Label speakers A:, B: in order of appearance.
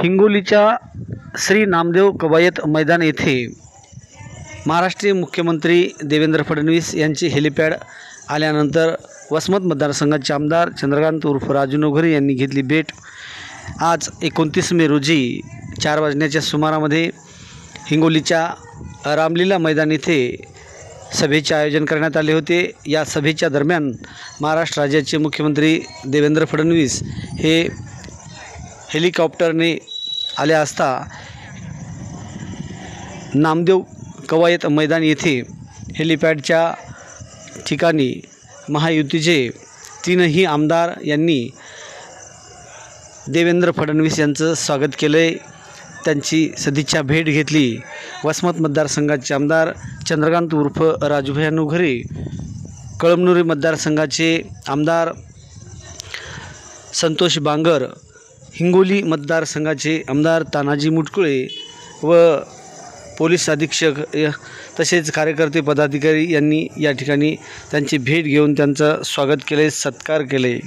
A: हिंगोलीच्या श्री नामदेव कवायत मैदान येथे महाराष्ट्रीय मुख्यमंत्री देवेंद्र फडणवीस यांचे हेलिपॅड आल्यानंतर वसमत मतदारसंघाचे आमदार चंद्रकांत उर्फ राजू नवघरे यांनी घेतली भेट। आज 29 मे रोजी 4 वाजण्याच्या सुमारामध्ये हिंगोलीच्या रामलीला मैदान येथे सभेचे आयोजन करण्यात आले होते। या सभेच्या दरम्यान महाराष्ट्र राज्याचे मुख्यमंत्री देवेंद्र फडणवीस हे हेलिकॉप्टरने आले असता नामदेव कवायत मैदान येथे हेलिपॅडच्या ठिकाणी महायुतीचे 3ही आमदार यांनी देवेंद्र फडणवीस यांचं स्वागत केले, त्यांची सदिच्छा भेट घेतली। वसमत मतदारसंघाचे आमदार चंद्रकांत उर्फ राजूभाई नवघरे, कळमनुरी मतदारसंघाचे आमदार संतोष बांगर, हिंगोली मतदारसंघाचे आमदार तानाजी मुटकुळे व पोलीस अधीक्षक तसेच कार्यकर्ते पदाधिकारी यांनी या ठिकाणी त्यांची भेट घेऊन त्यांचं स्वागत केले, सत्कार केले।